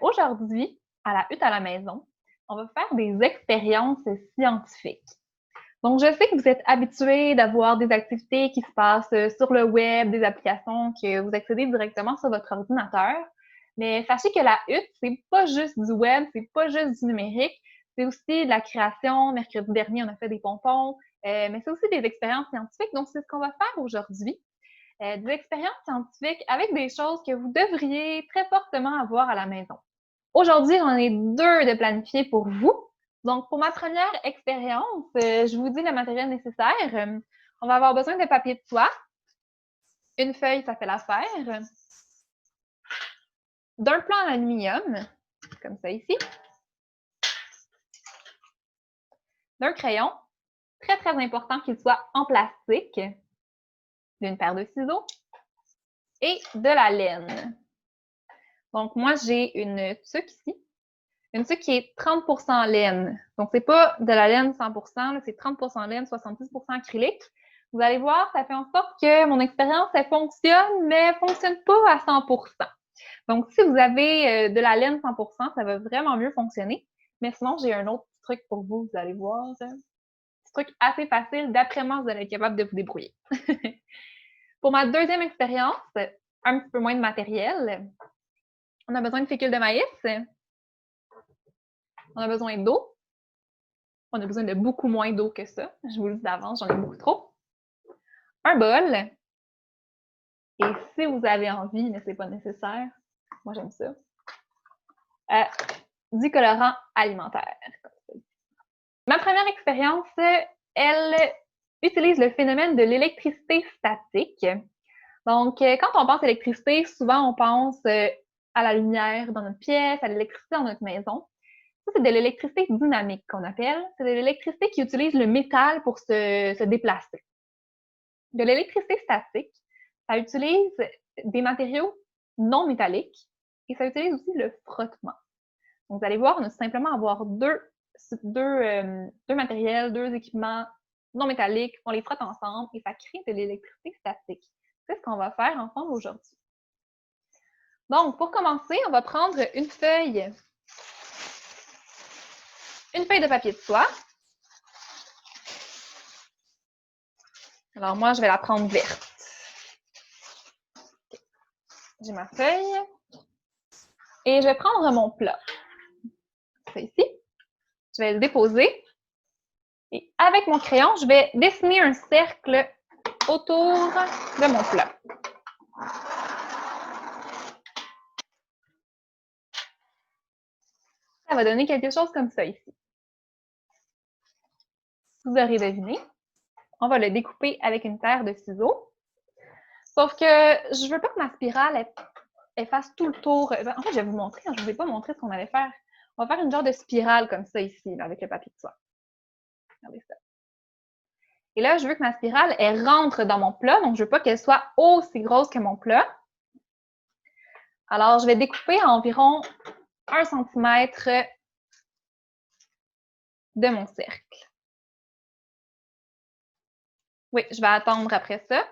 Aujourd'hui, à la hutte à la maison, on va faire des expériences scientifiques. Donc, je sais que vous êtes habitués d'avoir des activités qui se passent sur le web, des applications que vous accédez directement sur votre ordinateur. Mais sachez que la hutte, c'est pas juste du web, c'est pas juste du numérique, c'est aussi de la création. Mercredi dernier, on a fait des pompons, mais c'est aussi des expériences scientifiques. Donc, c'est ce qu'on va faire aujourd'hui. Des expériences scientifiques avec des choses que vous devriez très fortement avoir à la maison. Aujourd'hui, j'en ai 2 de planifiés pour vous. Donc, pour ma première expérience, je vous dis le matériel nécessaire. On va avoir besoin de papier de soie. Une feuille, ça fait l'affaire. D'un plan en aluminium, comme ça ici. D'un crayon, très très important qu'il soit en plastique. D'une paire de ciseaux. Et de la laine. Donc, moi, j'ai une tuque ici. Une tuque qui est 30% laine. Donc, c'est pas de la laine 100%, c'est 30% laine, 70% acrylique. Vous allez voir, ça fait en sorte que mon expérience, elle fonctionne, mais elle fonctionne pas à 100%. Donc, si vous avez de la laine 100%, ça va vraiment mieux fonctionner. Mais sinon, j'ai un autre truc pour vous, vous allez voir. Un petit truc assez facile. D'après moi, vous allez être capable de vous débrouiller. Pour ma deuxième expérience, un petit peu moins de matériel. On a besoin de fécule de maïs. On a besoin d'eau. On a besoin de beaucoup moins d'eau que ça. Je vous le dis d'avance, j'en ai beaucoup trop. Un bol. Et si vous avez envie, mais c'est pas nécessaire, moi j'aime ça, du colorant alimentaire. Ma première expérience, elle utilise le phénomène de l'électricité statique. Donc, quand on pense électricité, souvent on pense à la lumière dans notre pièce, à l'électricité dans notre maison. Ça, c'est de l'électricité dynamique qu'on appelle. C'est de l'électricité qui utilise le métal pour se déplacer. De l'électricité statique, ça utilise des matériaux non métalliques et ça utilise aussi le frottement. Donc, vous allez voir, on a simplement avoir deux matériels, deux équipements non métalliques, on les frotte ensemble et ça crée de l'électricité statique. C'est ce qu'on va faire ensemble aujourd'hui. Donc, pour commencer, on va prendre une feuille de papier de soie. Alors, moi, je vais la prendre verte. J'ai ma feuille et je vais prendre mon plat. C'est ici. Je vais le déposer. Et avec mon crayon, je vais dessiner un cercle autour de mon plat. Ça va donner quelque chose comme ça ici. Vous aurez deviné. On va le découper avec une paire de ciseaux. Sauf que je veux pas que ma spirale elle fasse tout le tour. En fait, je vais vous montrer. Je ne vous ai pas montré ce qu'on allait faire. On va faire une genre de spirale comme ça ici, là, avec le papier de soie. Regardez ça. Et là, je veux que ma spirale, elle rentre dans mon plat. Donc, je veux pas qu'elle soit aussi grosse que mon plat. Alors, je vais découper à environ 1 cm de mon cercle. Oui, je vais attendre après ça.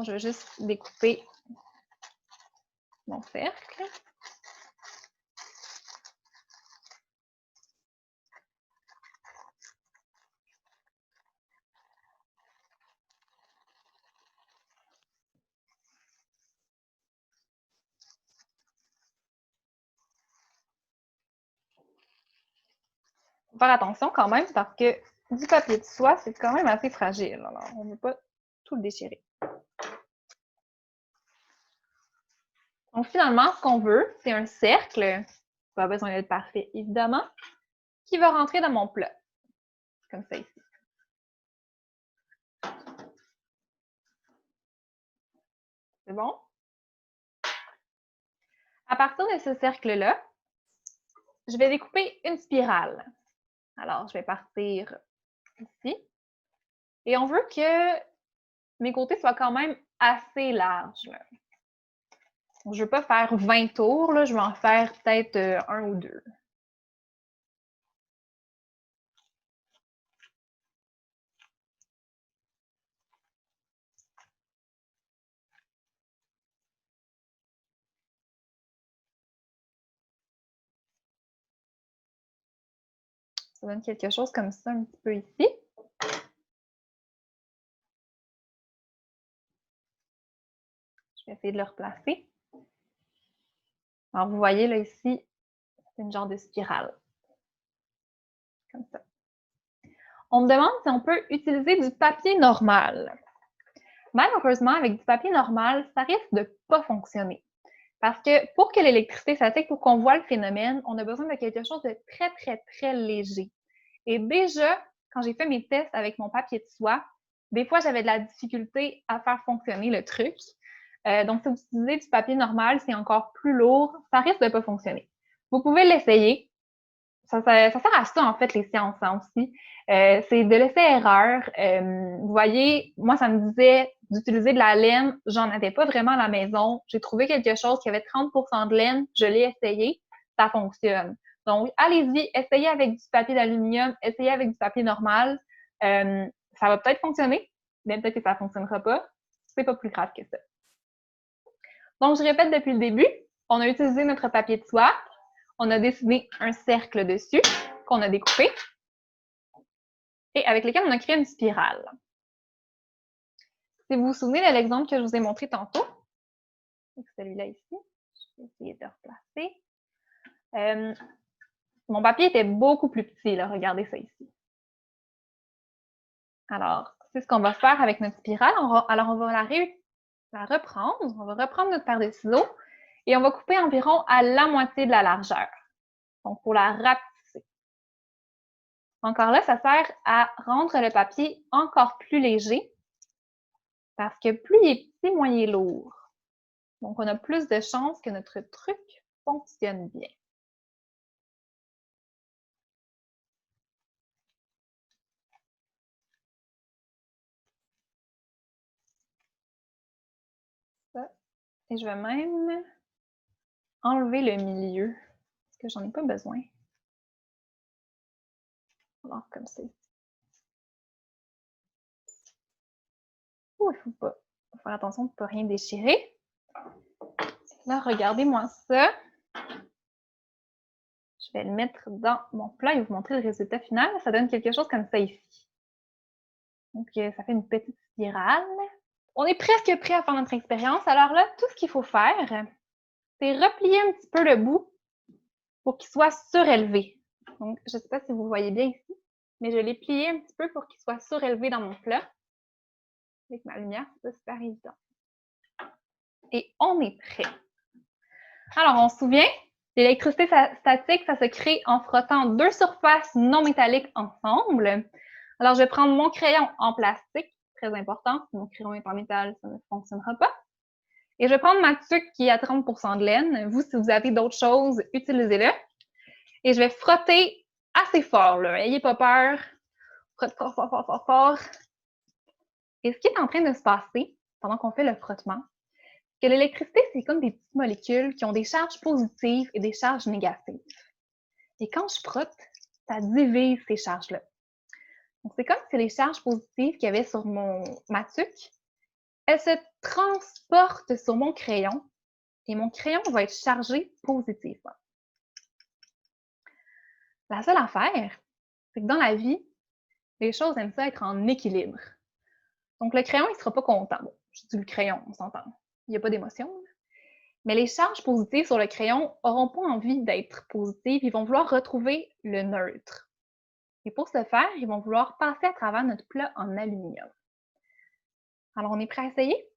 Je vais juste découper mon cercle. Faut faire attention quand même parce que du papier de soie, c'est quand même assez fragile. Alors, on ne veut pas tout le déchirer. Donc, finalement, ce qu'on veut, c'est un cercle, pas besoin d'être parfait, évidemment, qui va rentrer dans mon plat. Comme ça ici. C'est bon? À partir de ce cercle-là, je vais découper une spirale. Alors, je vais partir ici. Et on veut que mes côtés soient quand même assez larges. Là. Je ne veux pas faire 20 tours, là, je vais en faire peut-être un ou deux. Ça donne quelque chose comme ça un petit peu ici. Je vais essayer de le replacer. Alors, vous voyez là ici, c'est une genre de spirale. Comme ça. On me demande si on peut utiliser du papier normal. Malheureusement, avec du papier normal, ça risque de ne pas fonctionner. Parce que pour que l'électricité statique, pour qu'on voit le phénomène, on a besoin de quelque chose de très, très, très léger. Et déjà, quand j'ai fait mes tests avec mon papier de soie, des fois, j'avais de la difficulté à faire fonctionner le truc. Donc, si vous utilisez du papier normal, c'est encore plus lourd, ça risque de ne pas fonctionner. Vous pouvez l'essayer. Ça sert à ça, en fait, les sciences hein, aussi. C'est de l'essai-erreur. Vous voyez, moi, ça me disait d'utiliser de la laine. J'en avais pas vraiment à la maison. J'ai trouvé quelque chose qui avait 30 de laine. Je l'ai essayé. Ça fonctionne. Donc, allez-y, essayez avec du papier d'aluminium, essayez avec du papier normal. Ça va peut-être fonctionner, mais peut-être que ça ne fonctionnera pas. C'est pas plus grave que ça. Donc, je répète depuis le début, on a utilisé notre papier de soie. On a dessiné un cercle dessus qu'on a découpé et avec lequel on a créé une spirale. Si vous vous souvenez de l'exemple que je vous ai montré tantôt, celui-là ici, je vais essayer de replacer. Mon papier était beaucoup plus petit, là. Regardez ça ici. Alors, c'est ce qu'on va faire avec notre spirale. Alors, on va la reprendre. On va reprendre notre paire de ciseaux et on va couper environ à la moitié de la largeur. Donc, pour la rapetisser. Encore là, ça sert à rendre le papier encore plus léger parce que plus il est petit, moins il est lourd. Donc, on a plus de chances que notre truc fonctionne bien. Ça. Et je vais même enlever le milieu parce que j'en ai pas besoin. Alors, comme ça. Il faut faire attention de ne pas rien déchirer. Là, regardez-moi ça. Je vais le mettre dans mon plat et vous montrer le résultat final. Ça donne quelque chose comme ça ici. Donc, ça fait une petite spirale. On est presque prêt à faire notre expérience. Alors là, tout ce qu'il faut faire, c'est replier un petit peu le bout pour qu'il soit surélevé. Donc, je ne sais pas si vous voyez bien ici, mais je l'ai plié un petit peu pour qu'il soit surélevé dans mon plat. Avec ma lumière, c'est pas super évident. Et on est prêt. Alors, on se souvient, l'électricité statique, ça se crée en frottant deux surfaces non métalliques ensemble. Alors, je vais prendre mon crayon en plastique, très important, si mon crayon est en métal, ça ne fonctionnera pas. Et je vais prendre ma tuque qui est à 30 de laine. Vous, si vous avez d'autres choses, utilisez-le. Et je vais frotter assez fort, là. N'ayez pas peur. Frotte fort, fort, fort, fort, fort. Et ce qui est en train de se passer pendant qu'on fait le frottement, c'est que l'électricité, c'est comme des petites molécules qui ont des charges positives et des charges négatives. Et quand je frotte, ça divise ces charges-là. Donc, c'est comme si les charges positives qu'il y avait sur ma tuque, elles se transportent sur mon crayon et mon crayon va être chargé positivement. La seule affaire, c'est que dans la vie, les choses aiment ça être en équilibre. Donc, le crayon, il ne sera pas content. Bon, je dis le crayon, on s'entend. Il n'y a pas d'émotion. Mais les charges positives sur le crayon n'auront pas envie d'être positives. Ils vont vouloir retrouver le neutre. Et pour ce faire, ils vont vouloir passer à travers notre plat en aluminium. Alors, on est prêt à essayer?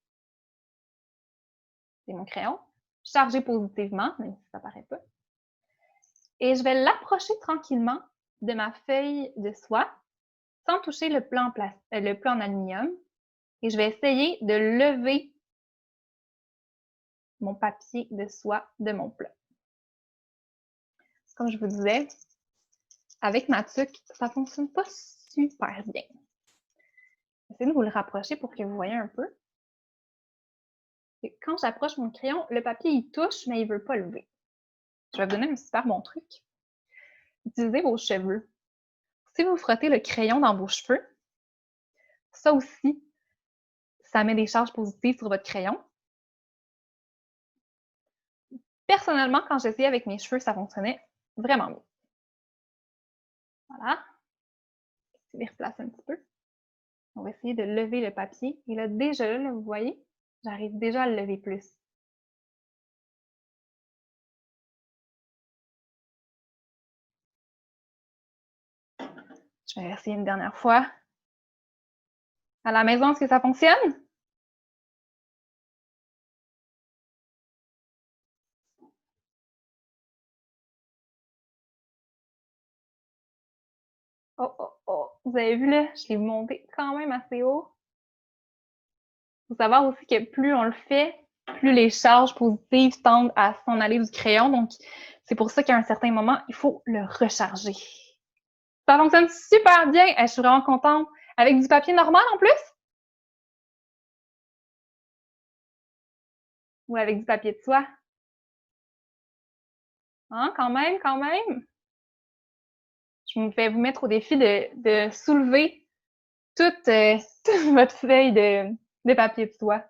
C'est mon crayon, chargé positivement, même si ça ne paraît pas. Et je vais l'approcher tranquillement de ma feuille de soie sans toucher le plat en aluminium. Et je vais essayer de lever mon papier de soie de mon plat. Comme je vous disais, avec ma tuque, ça ne fonctionne pas super bien. Essayez de vous le rapprocher pour que vous voyez un peu. Et quand j'approche mon crayon, le papier il touche, mais il ne veut pas lever. Je vais vous donner un super bon truc. Utilisez vos cheveux. Si vous frottez le crayon dans vos cheveux, ça aussi, ça met des charges positives sur votre crayon. Personnellement, quand j'essayais avec mes cheveux, ça fonctionnait vraiment bien. Voilà. les replacer un petit peu. On va essayer de lever le papier. Et là, déjà, là, vous voyez, j'arrive déjà à le lever plus. Je vais essayer une dernière fois. À la maison, est-ce que ça fonctionne? Oh, oh, oh. Vous avez vu là, je l'ai monté quand même assez haut. Il faut savoir aussi que plus on le fait, plus les charges positives tendent à s'en aller du crayon. Donc, c'est pour ça qu'à un certain moment, il faut le recharger. Ça fonctionne super bien. Je suis vraiment contente. Avec du papier normal en plus? Ou avec du papier de soie? Hein, quand même, quand même. Je vais vous mettre au défi de soulever toute votre feuille de papier de soie.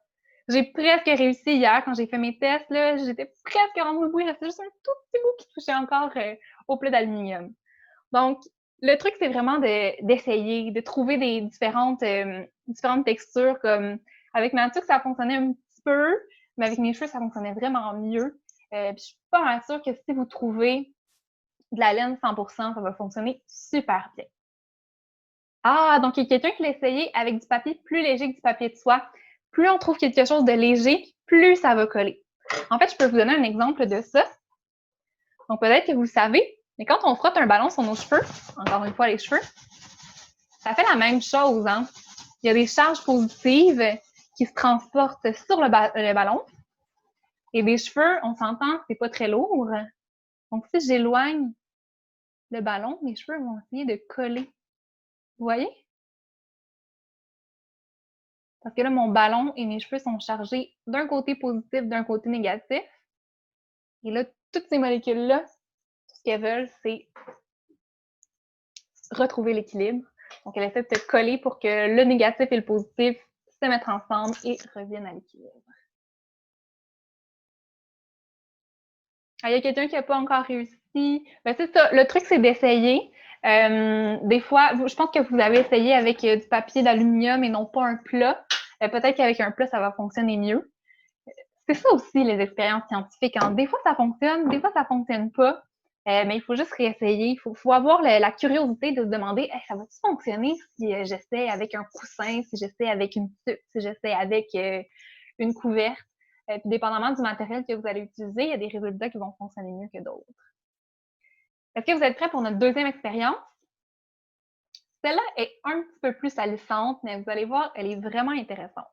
J'ai presque réussi hier quand j'ai fait mes tests. Là, j'étais presque rendue au bout. Il restait juste un tout petit bout qui touchait encore au plat d'aluminium. Donc, le truc, c'est vraiment d'essayer, de trouver des différentes textures. Comme avec ma tuque, ça fonctionnait un petit peu, mais avec mes cheveux, ça fonctionnait vraiment mieux. Puis je suis pas mal sûre que si vous trouvez de la laine 100%, ça va fonctionner super bien. Ah, donc il y a quelqu'un qui l'a essayé avec du papier plus léger que du papier de soie. Plus on trouve quelque chose de léger, plus ça va coller. En fait, je peux vous donner un exemple de ça. Donc peut-être que vous le savez, mais quand on frotte un ballon sur nos cheveux, encore une fois les cheveux, ça fait la même chose. Hein? Il y a des charges positives qui se transportent sur le ballon. Et des cheveux, on s'entend, c'est pas très lourd. Donc si j'éloigne le ballon, mes cheveux vont essayer de coller. Vous voyez? Parce que là, mon ballon et mes cheveux sont chargés d'un côté positif, d'un côté négatif. Et là, toutes ces molécules-là, tout ce qu'elles veulent, c'est retrouver l'équilibre. Donc, elles essaient de se coller pour que le négatif et le positif se mettent ensemble et reviennent à l'équilibre. Ah, il y a quelqu'un qui n'a pas encore réussi. Ben, c'est ça. Le truc, c'est d'essayer. Des fois, je pense que vous avez essayé avec du papier d'aluminium et non pas un plat. Peut-être qu'avec un plat, ça va fonctionner mieux. C'est ça aussi, les expériences scientifiques. Hein. Des fois, ça fonctionne, des fois, ça fonctionne pas. Mais il faut juste réessayer. Il faut avoir la curiosité de se demander hey, ça va-tu fonctionner si j'essaie avec un coussin, si j'essaie avec une tuque, si j'essaie avec une couverte. Puis, dépendamment du matériel que vous allez utiliser, il y a des résultats qui vont fonctionner mieux que d'autres. Est-ce que vous êtes prêts pour notre deuxième expérience? Celle-là est un petit peu plus salissante, mais vous allez voir, elle est vraiment intéressante.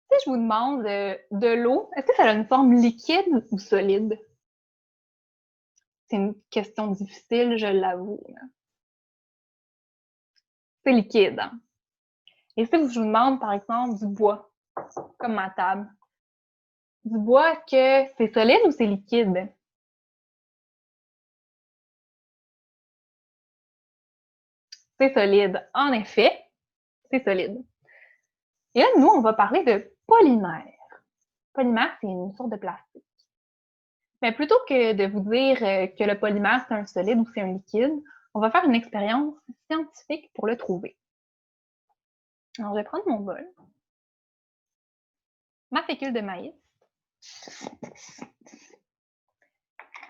Si je vous demande de l'eau, est-ce que ça a une forme liquide ou solide? C'est une question difficile, je l'avoue. C'est liquide. Hein? Et si je vous demande, par exemple, du bois, comme ma table, du bois, est-ce que c'est solide ou c'est liquide? C'est solide. En effet, c'est solide. Et là, nous, on va parler de polymère. Polymère, c'est une sorte de plastique. Mais plutôt que de vous dire que le polymère, c'est un solide ou c'est un liquide, on va faire une expérience scientifique pour le trouver. Alors, je vais prendre mon bol, ma fécule de maïs,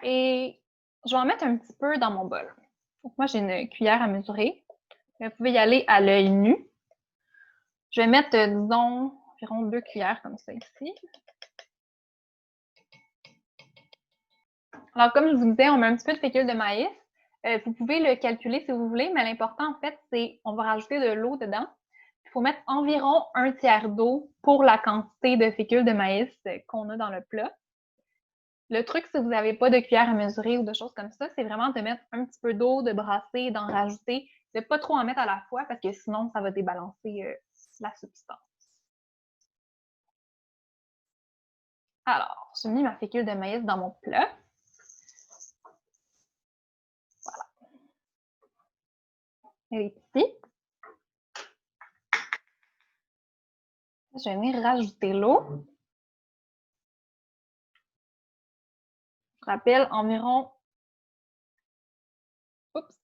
et je vais en mettre un petit peu dans mon bol. Donc, moi, j'ai une cuillère à mesurer. Vous pouvez y aller à l'œil nu. Je vais mettre, disons, environ 2 cuillères comme ça ici. Alors, comme je vous disais, on met un petit peu de fécule de maïs. Vous pouvez le calculer si vous voulez, mais l'important, en fait, c'est on va rajouter de l'eau dedans. Il faut mettre environ 1/3 d'eau pour la quantité de fécule de maïs qu'on a dans le plat. Le truc, si vous n'avez pas de cuillère à mesurer ou de choses comme ça, c'est vraiment de mettre un petit peu d'eau, de brasser, d'en rajouter, de ne pas trop en mettre à la fois parce que sinon, ça va débalancer la substance. Alors, j'ai mis ma fécule de maïs dans mon plat. Voilà. Elle est ici. Je vais venir rajouter l'eau. Je rappelle environ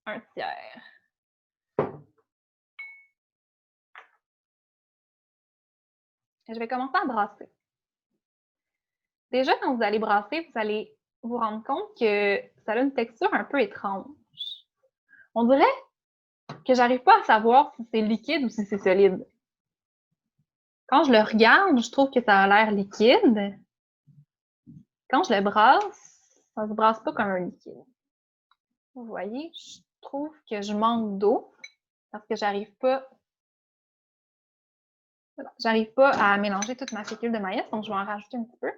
1/3. Je vais commencer à brasser. Déjà, quand vous allez brasser, vous allez vous rendre compte que ça a une texture un peu étrange. On dirait que j'arrive pas à savoir si c'est liquide ou si c'est solide. Quand je le regarde, je trouve que ça a l'air liquide. Quand je le brasse, ça se brasse pas comme un liquide. Vous voyez, je trouve que je manque d'eau parce que j'arrive pas à mélanger toute ma fécule de maïs, donc je vais en rajouter un petit peu.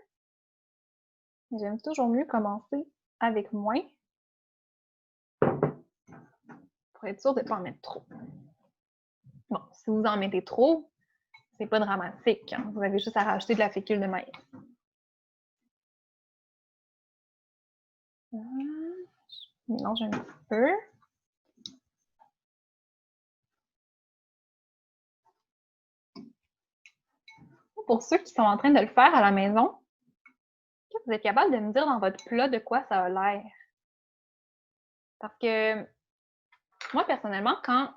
J'aime toujours mieux commencer avec moins pour être sûr de ne pas en mettre trop. Bon, si vous en mettez trop, c'est pas dramatique, hein. Vous avez juste à rajouter de la fécule de maïs. Je mélange un petit peu. Pour ceux qui sont en train de le faire à la maison, est-ce que vous êtes capable de me dire dans votre plat de quoi ça a l'air? Parce que moi, personnellement, quand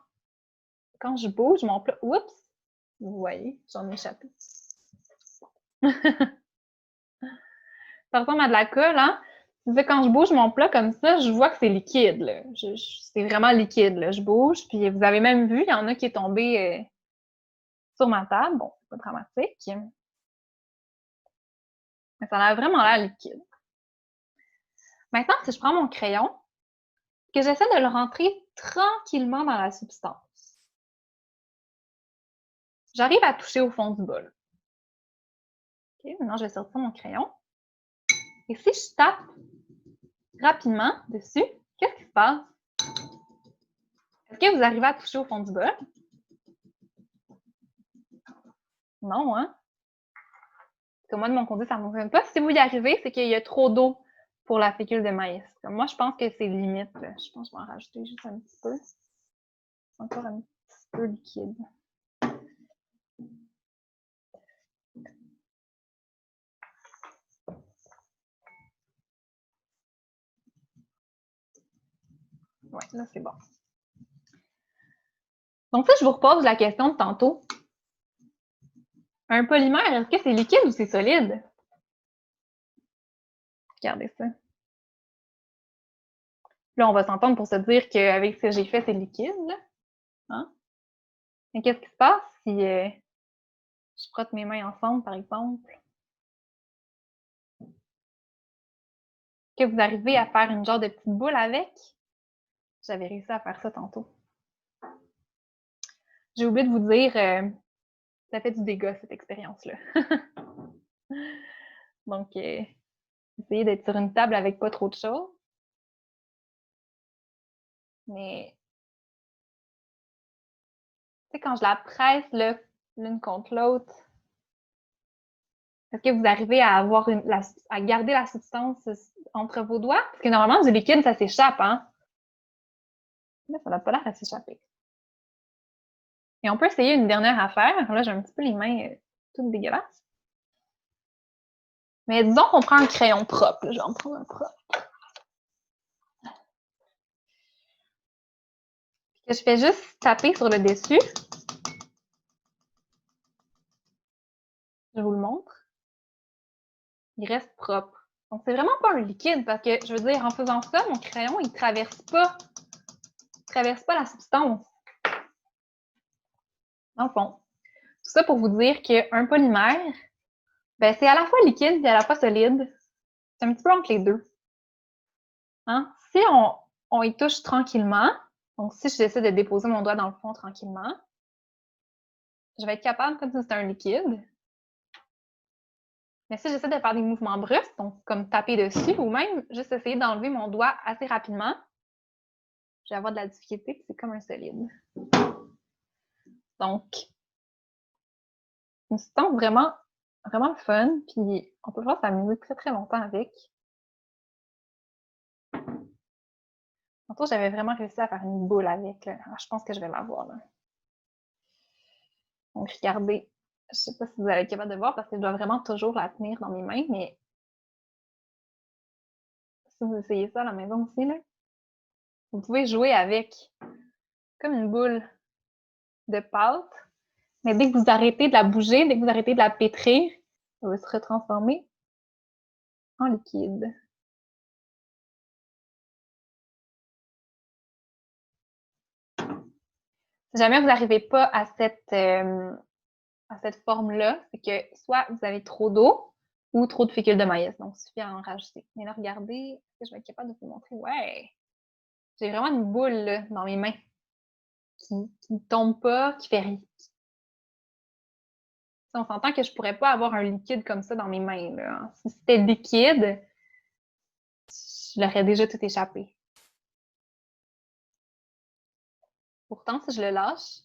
je bouge mon plat, oups, vous voyez, j'en ai échappé. Ça ressemble à de la colle, hein? Quand je bouge mon plat comme ça, je vois que c'est liquide, là. C'est vraiment liquide, là. Je bouge, puis vous avez même vu, il y en a qui est tombé sur ma table. Bon, c'est pas dramatique. Mais ça a vraiment l'air liquide. Maintenant, si je prends mon crayon, que j'essaie de le rentrer tranquillement dans la substance, j'arrive à toucher au fond du bol. OK, maintenant, je vais sortir mon crayon. Et si je tape rapidement dessus, qu'est-ce qui se passe? Est-ce que vous arrivez à toucher au fond du bol? Non, hein? Comme moi, de mon côté, ça ne fonctionne pas. Si vous y arrivez, c'est qu'il y a trop d'eau pour la fécule de maïs. Comme moi, je pense que c'est limite. Je pense que je vais en rajouter juste un petit peu. Encore un petit peu liquide. Ouais, là, c'est bon. Donc ça, je vous repose la question de tantôt. Un polymère, est-ce que c'est liquide ou c'est solide? Regardez ça. Là, on va s'entendre pour se dire qu'avec ce que j'ai fait, c'est liquide. Là. Hein? Mais qu'est-ce qui se passe si je frotte mes mains ensemble, par exemple? Que vous arrivez à faire une genre de petite boule avec? J'avais réussi à faire ça tantôt. J'ai oublié de vous dire, ça fait du dégât, cette expérience-là. Donc, essayez d'être sur une table avec pas trop de choses. Mais, tu sais, quand je la presse l'une contre l'autre, est-ce que vous arrivez à avoir à garder la substance entre vos doigts? Parce que normalement, du liquide, ça s'échappe, hein? Là, ça n'a pas l'air à s'échapper. Et on peut essayer une dernière affaire. Là, j'ai un petit peu les mains toutes dégueulasses. Mais disons qu'on prend un crayon propre. Là, je vais en prendre un propre. Puis que je fais juste taper sur le dessus. Je vous le montre. Il reste propre. Donc, c'est vraiment pas un liquide parce que, je veux dire, en faisant ça, mon crayon, il traverse pas la substance. Dans le fond. Tout ça pour vous dire qu'un polymère, ben, c'est à la fois liquide et à la fois solide. C'est un petit peu entre les deux. Hein? Si on y touche tranquillement, donc si je décide de déposer mon doigt dans le fond tranquillement, je vais être capable, comme si c'était un liquide. Mais si j'essaie de faire des mouvements brusques, donc comme taper dessus, ou même juste essayer d'enlever mon doigt assez rapidement, je vais avoir de la difficulté, puis c'est comme un solide. Donc, une substance vraiment, vraiment fun, puis on peut vraiment s'amuser très très longtemps avec. Tantôt, j'avais vraiment réussi à faire une boule avec. Je pense que je vais l'avoir là. Donc, regardez. Je ne sais pas si vous allez être capable de voir parce que je dois vraiment toujours la tenir dans mes mains, mais si vous essayez ça à la maison aussi, là, vous pouvez jouer avec comme une boule de pâte, Mais dès que vous arrêtez de la bouger, dès que vous arrêtez de la pétrir, elle va se retransformer en liquide. Si jamais vous n'arrivez pas à cette forme-là, c'est que soit vous avez trop d'eau ou trop de fécule de maïs. Donc, il suffit d'en rajouter. Mais là, regardez, est-ce que je vais être capable de vous montrer? Ouais! J'ai vraiment une boule là, dans mes mains qui ne tombe pas, qui fait rien. On s'entend que je pourrais pas avoir un liquide comme ça dans mes mains. Là. Si c'était liquide, je l'aurais déjà tout échappé. Pourtant, si je le lâche,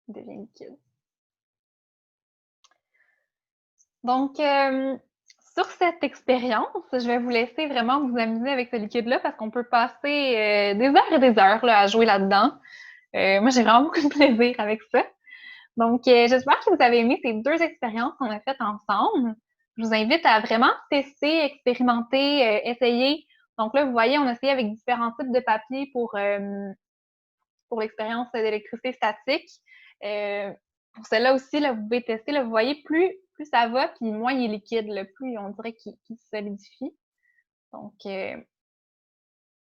il devient liquide. Donc, sur cette expérience, je vais vous laisser vraiment vous amuser avec ce liquide-là parce qu'on peut passer des heures et des heures là, à jouer là-dedans. Moi, j'ai vraiment beaucoup de plaisir avec ça. Donc, j'espère que vous avez aimé ces 2 expériences qu'on a faites ensemble. Je vous invite à vraiment tester, expérimenter, essayer. Donc là, vous voyez, on a essayé avec différents types de papier pour l'expérience d'électricité statique. Pour celle-là aussi, là, vous pouvez tester. Là, vous voyez, plus ça va, puis moins il est liquide, là, plus on dirait qu'il se solidifie. Donc,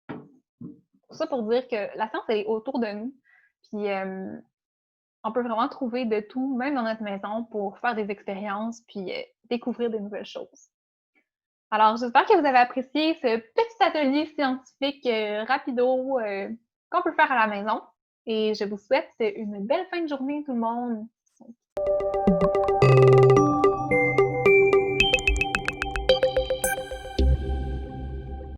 tout ça pour dire que la science, elle est autour de nous. Puis, on peut vraiment trouver de tout, même dans notre maison, pour faire des expériences puis découvrir de nouvelles choses. Alors, j'espère que vous avez apprécié ce petit atelier scientifique rapido qu'on peut faire à la maison. Et je vous souhaite une belle fin de journée, tout le monde.